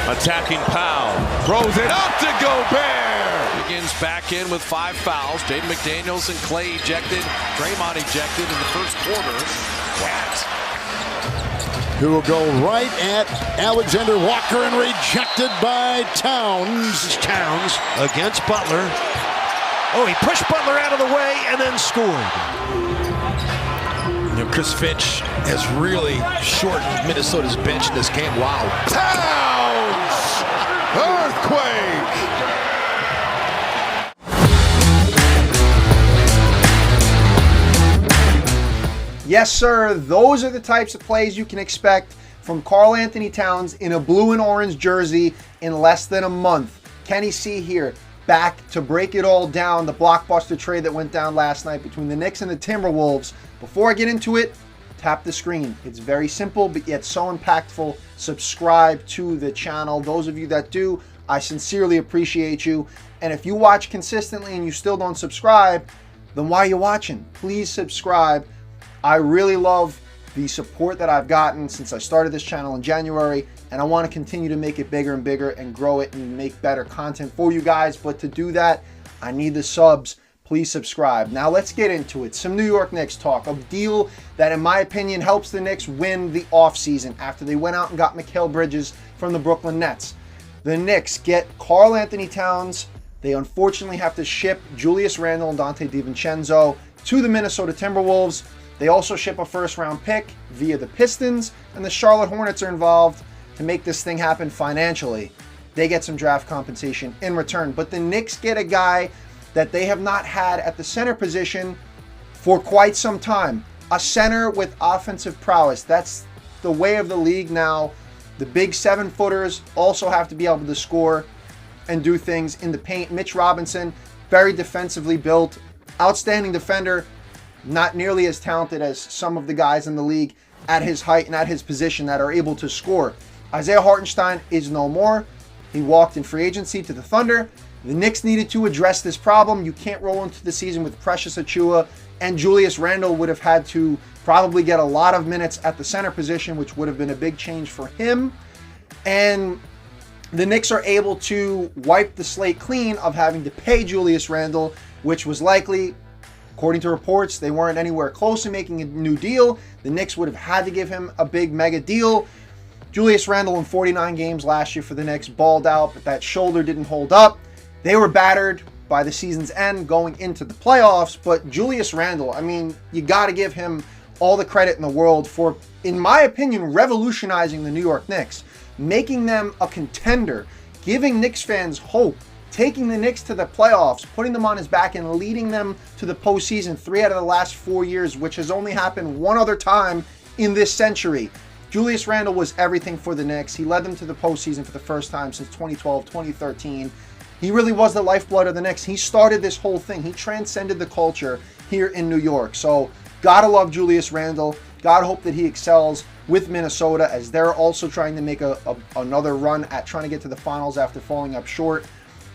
Attacking Powell. Throws it up to Gobert. Begins back in with 5 fouls. Jaden McDaniels and Clay ejected. Draymond ejected in the first quarter. Cats. Who will go right at Alexander Walker and rejected by Towns. Towns against Butler. Oh, he pushed Butler out of the way and then scored. You know, Chris Finch has really shortened Minnesota's bench in this game. Wow. Towns! Earthquake! Yes, sir. Those are the types of plays you can expect from Karl-Anthony Towns in a blue and orange jersey in less than a month. Kenny C here, back to break it all down, the blockbuster trade that went down last night between the Knicks and the Timberwolves. Before I get into it, tap the screen. It's very simple, but yet so impactful. Subscribe to the channel. Those of you that do, I sincerely appreciate you. And if you watch consistently and you still don't subscribe, then why are you watching? Please subscribe. I really love the support that I've gotten since I started this channel in January, and I want to continue to make it bigger and bigger and grow it and make better content for you guys. But to do that, I need the subs. Please subscribe. Now let's get into it. Some New York Knicks talk. A deal that, in my opinion, helps the Knicks win the offseason after they went out and got Mikal Bridges from the Brooklyn Nets. The Knicks get Karl-Anthony Towns. They unfortunately have to ship Julius Randle and Donte DiVincenzo to the Minnesota Timberwolves. They also ship a first-round pick via the Pistons, and the Charlotte Hornets are involved to make this thing happen financially. They get some draft compensation in return, but the Knicks get a guy that they have not had at the center position for quite some time. A center with offensive prowess. That's the way of the league now. The big 7-footers also have to be able to score and do things in the paint. Mitch Robinson, very defensively built, outstanding defender, not nearly as talented as some of the guys in the league at his height and at his position that are able to score. Isaiah Hartenstein is no more. He walked in free agency to the Thunder. The Knicks needed to address this problem. You can't roll into the season with Precious Achiuwa, and Julius Randle would have had to probably get a lot of minutes at the center position, which would have been a big change for him. And the Knicks are able to wipe the slate clean of having to pay Julius Randle, which was likely, according to reports, they weren't anywhere close to making a new deal. The Knicks would have had to give him a big mega deal. Julius Randle in 49 games last year for the Knicks balled out, but that shoulder didn't hold up. They were battered by the season's end going into the playoffs, but Julius Randle, I mean, you got to give him all the credit in the world for, in my opinion, revolutionizing the New York Knicks, making them a contender, giving Knicks fans hope, taking the Knicks to the playoffs, putting them on his back and leading them to the postseason 3 out of the last 4 years, which has only happened one other time in this century. Julius Randle was everything for the Knicks. He led them to the postseason for the first time since 2012, 2013. He really was the lifeblood of the Knicks. He started this whole thing. He transcended the culture here in New York. So gotta love Julius Randle. Gotta hope that he excels with Minnesota as they're also trying to make another run at trying to get to the finals after falling up short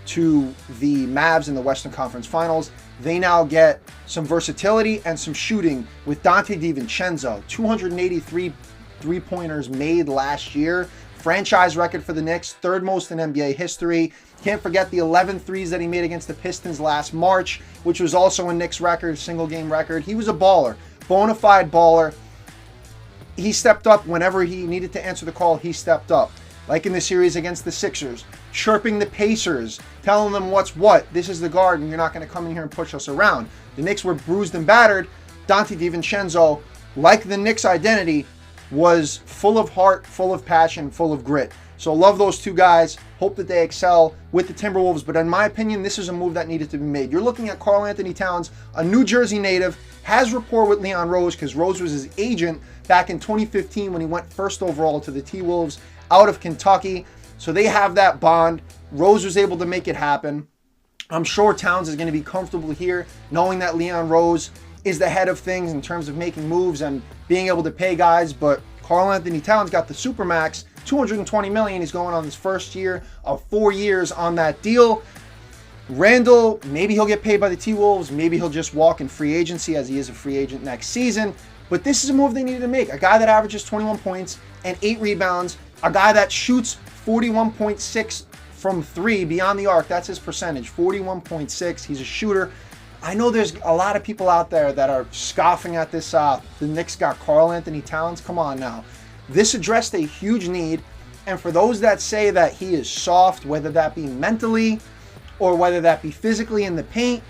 to the Mavs in the Western Conference Finals. They now get some versatility and some shooting with Donte DiVincenzo. 283 three-pointers made last year. Franchise record for the Knicks, third most in NBA history. Can't forget the 11 threes that he made against the Pistons last March, which was also a Knicks record, single game record. He was a baller, bona fide baller. He stepped up whenever he needed to answer the call. He stepped up. Like in the series against the Sixers, chirping the Pacers, telling them what's what. This is the guard, and you're not going to come in here and push us around. The Knicks were bruised and battered. Donte DiVincenzo, like the Knicks' identity, was full of heart, full of passion, full of grit. So love those two guys. Hope that they excel with the Timberwolves. But in my opinion, this is a move that needed to be made. You're looking at Karl-Anthony Towns, a New Jersey native, has rapport with Leon Rose because Rose was his agent back in 2015 when he went first overall to the T-Wolves out of Kentucky. So they have that bond. Rose was able to make it happen. I'm sure Towns is going to be comfortable here knowing that Leon Rose is the head of things in terms of making moves and being able to pay guys. But Karl-Anthony Towns got the Supermax, $220 million. He's going on his first year of 4 years on that deal. Randle, maybe he'll get paid by the T-Wolves. Maybe he'll just walk in free agency as he is a free agent next season. But this is a move they needed to make. A guy that averages 21 points and 8 rebounds a guy that shoots 41.6 from 3 beyond the arc. That's his percentage, 41.6. He's a shooter. I know there's a lot of people out there that are scoffing at this. The Knicks got Karl-Anthony Towns. Come on now. This addressed a huge need. And for those that say that he is soft, whether that be mentally or whether that be physically in the paint,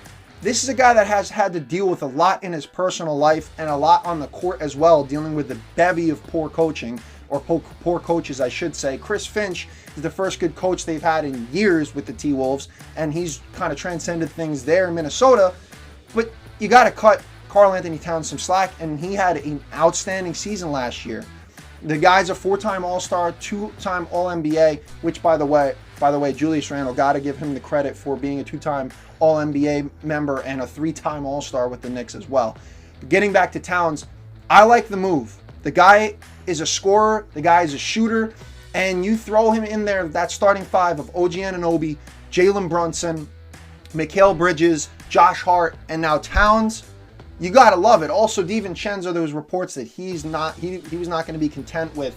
this is a guy that has had to deal with a lot in his personal life and a lot on the court as well, dealing with the bevy of poor coaching, or poor coaches, I should say. Chris Finch is the first good coach they've had in years with the T-Wolves, and he's kind of transcended things there in Minnesota. But you got to cut Karl-Anthony Towns some slack, and he had an outstanding season last year. The guy's a 4-time All-Star, 2-time All-NBA, which, by the way, Julius Randle, got to give him the credit for being a 2-time All-NBA member and a 3-time All-Star with the Knicks as well. Getting back to Towns, I like the move. The guy is a scorer, the guy is a shooter, and you throw him in there, that starting 5 of OG Anunoby, Jalen Brunson, Mikal Bridges, Josh Hart, and now Towns. You gotta love it. Also, DiVincenzo, there was reports that he was not going to be content with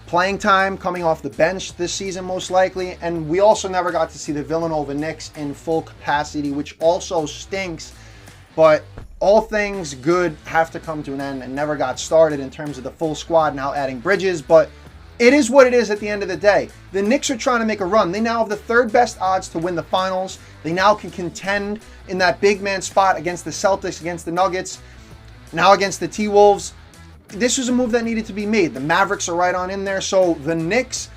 playing time coming off the bench this season, most likely. And we also never got to see the Villanova Knicks in full capacity, which also stinks. But all things good have to come to an end, and never got started in terms of the full squad now adding Bridges. But it is what it is at the end of the day. The Knicks are trying to make a run. They now have the 3rd best odds to win the finals. They now can contend in that big man spot against the Celtics, against the Nuggets, now against the T-Wolves. This was a move that needed to be made. The Mavericks are right on in there. So the Knicks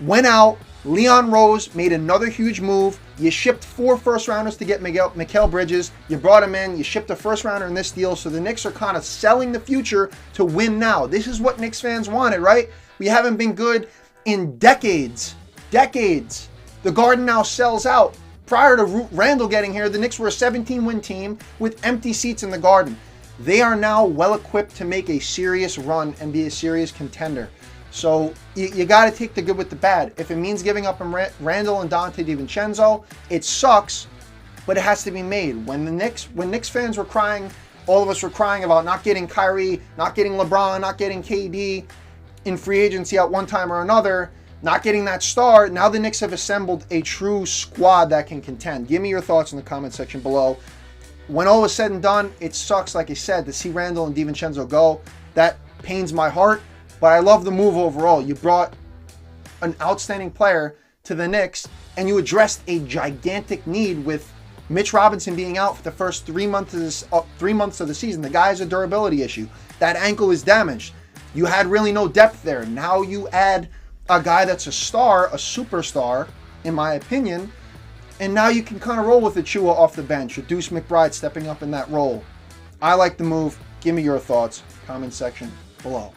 went out. Leon Rose made another huge move. You shipped 4 first-rounders to get Mikal Bridges. You brought him in. You shipped a first-rounder in this deal. So the Knicks are kind of selling the future to win now. This is what Knicks fans wanted, right? We haven't been good in decades. Decades. The Garden now sells out. Prior to Randle getting here, the Knicks were a 17-win team with empty seats in the Garden. They are now well-equipped to make a serious run and be a serious contender. So you got to take the good with the bad. If it means giving up on Randle and Dante DiVincenzo, it sucks, but it has to be made. When Knicks fans were crying, all of us were crying about not getting Kyrie, not getting LeBron, not getting KD in free agency at one time or another, not getting that star. Now the Knicks have assembled a true squad that can contend. Give me your thoughts in the comment section below. When all is said and done, it sucks, like I said, to see Randle and DiVincenzo go. That pains my heart, but I love the move overall. You brought an outstanding player to the Knicks, and you addressed a gigantic need with Mitch Robinson being out for the first 3 months of the season. The guy has a durability issue. That ankle is damaged. You had really no depth there. Now you add a guy that's a star, a superstar, in my opinion, and now you can kind of roll with Achua off the bench, or Deuce McBride stepping up in that role. I like the move. Give me your thoughts. Comment section below.